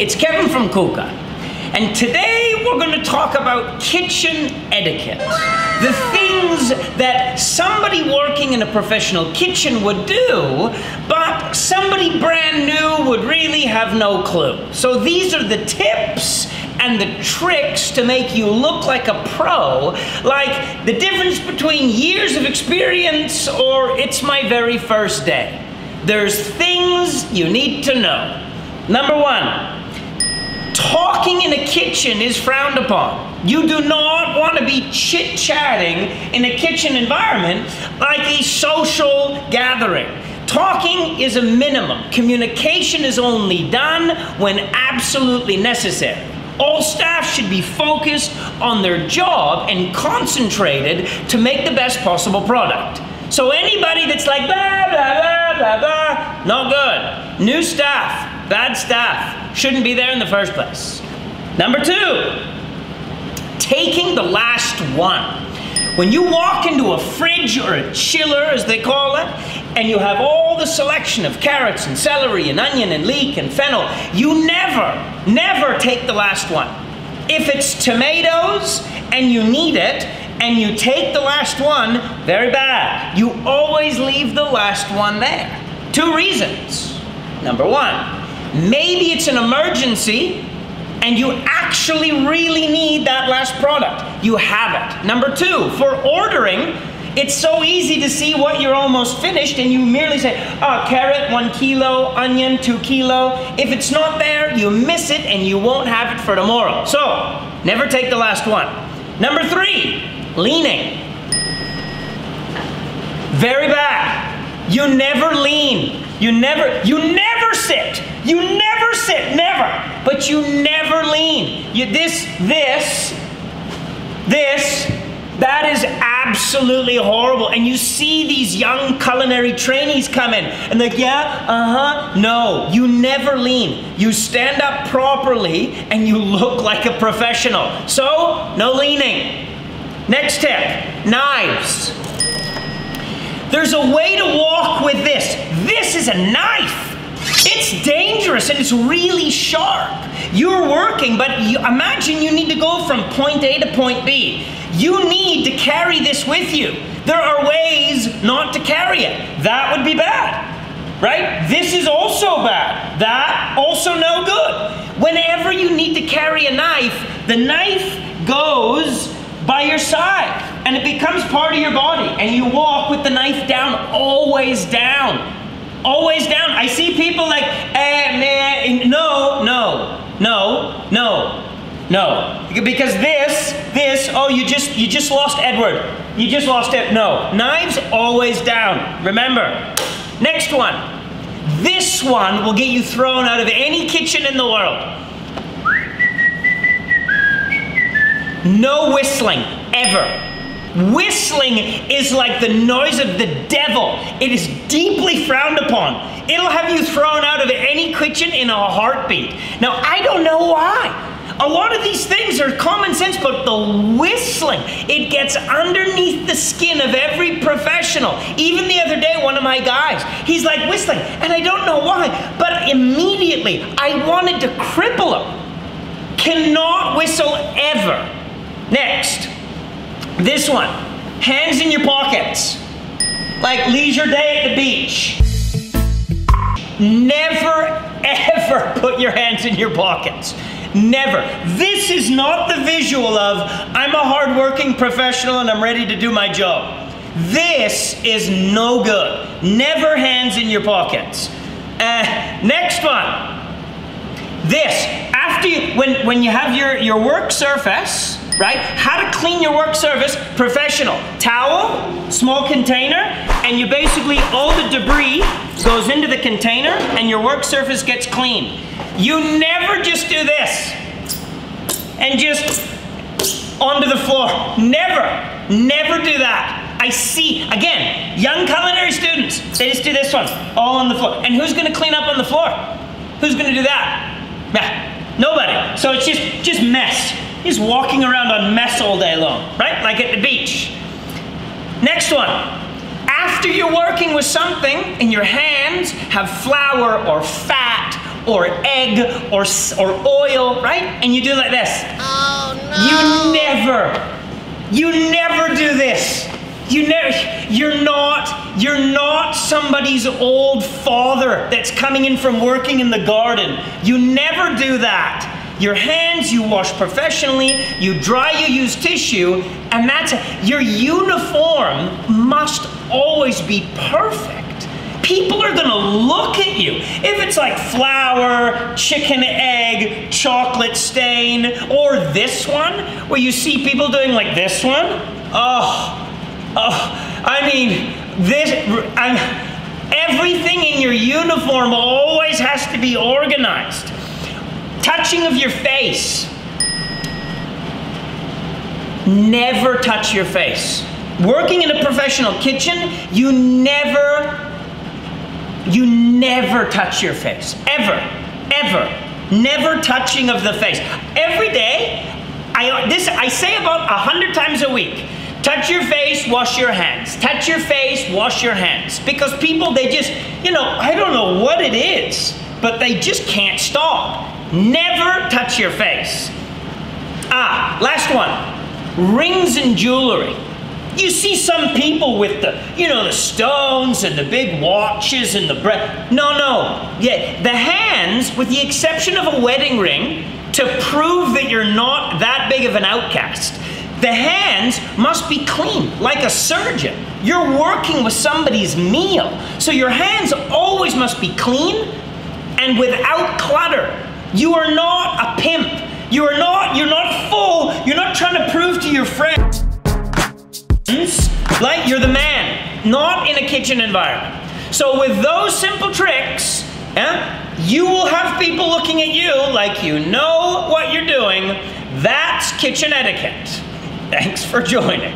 It's Kevin from Cuca, and today we're going to talk about kitchen etiquette. The things that somebody working in a professional kitchen would do, but somebody brand new would really have no clue. So these are the tips and the tricks to make you look like a pro, like the difference between years of experience or it's my very first day. There's things you need to know. Number one, talking in a kitchen is frowned upon. You do not want to be chit-chatting in a kitchen environment like a social gathering. Talking is a minimum. Communication is only done when absolutely necessary. All staff should be focused on their job and concentrated to make the best possible product. So anybody that's like blah, blah, blah, blah, blah, not good. New staff, bad staff, shouldn't be there in the first place. Number two, taking the last one. When you walk into a fridge or a chiller, as they call it, and you have all the selection of carrots and celery and onion and leek and fennel, you never take the last one. If it's tomatoes and you need it, and you take the last one, very bad. You always leave the last one there. Two reasons. Number one, maybe it's an emergency and you actually really need that last product. You have it. Number two, for ordering, it's so easy to see what you're almost finished and you merely say, oh, carrot, 1 kilo, onion, 2 kilo. If it's not there, you miss it and you won't have it for tomorrow. So, never take the last one. Number three, leaning. Very bad. You never lean. You never sit. You never sit, never. But you never lean. That is absolutely horrible. And you see these young culinary trainees come in and like, yeah, no, you never lean. You stand up properly and you look like a professional. So, no leaning. Next tip, knives. There's a way to walk with this. This is a knife. It's dangerous and it's really sharp. You're working, but imagine you need to go from point A to point B. You need to carry this with you. There are ways not to carry it. That would be bad, right? This is also bad. That also no good. Whenever you need to carry a knife, the knife goes by your side and it becomes part of your body and you walk with the knife down, always down. Always down. I see people like, no. Because this, oh, you just lost Edward. You just lost it. No. Knives always down. Remember. Next one. This one will get you thrown out of any kitchen in the world. No whistling, ever. Whistling is like the noise of the devil. It is deeply frowned upon. It'll have you thrown out of any kitchen in a heartbeat. Now, I don't know why. A lot of these things are common sense, but the whistling, it gets underneath the skin of every professional. Even the other day, one of my guys, he's like whistling, and I don't know why, but immediately I wanted to cripple him. Cannot whistle ever. Next. This one, hands in your pockets, like leisure day at the beach. Never, ever put your hands in your pockets. Never. This is not the visual of, I'm a hardworking professional and I'm ready to do my job. This is no good. Never hands in your pockets. Next one. This, after you, when you have your work surface, right? How to clean your work surface, professional. Towel, small container, and you basically, all the debris goes into the container and your work surface gets clean. You never just do this and just onto the floor. Never do that. I see, again, young culinary students, they just do this one, all on the floor. And who's gonna clean up on the floor? Who's gonna do that? Nobody. So it's just mess. He's walking around on mess all day long, right? Like at the beach. Next one. After you're working with something and your hands have flour or fat or egg or oil, right? And you do like this. Oh no! You never do this. You're not somebody's old father that's coming in from working in the garden. You never do that. Your hands you wash professionally, you dry, you use tissue, and that's it. Your uniform must always be perfect. People are gonna look at you. If it's like flour, chicken egg, chocolate stain, or this one, where you see people doing like this one, I mean, everything in your uniform always has to be organized. Touching of your face. Never touch your face. Working in a professional kitchen, you never touch your face. Ever. Never touching of the face. Every day, I say about 100 times a week, touch your face, wash your hands. Touch your face, wash your hands. Because people, they just, I don't know what it is, but they just can't stop. Never touch your face. Last one. Rings and jewelry. You see some people with the stones and the big watches and the No. Yeah, the hands, with the exception of a wedding ring, to prove that you're not that big of an outcast, the hands must be clean, like a surgeon. You're working with somebody's meal, so your hands always must be clean and without clutter. You are not a pimp. You're not full. You're not trying to prove to your friends like you're the man. Not in a kitchen environment. So with those simple tricks, you will have people looking at you like you know what you're doing. That's kitchen etiquette. Thanks for joining.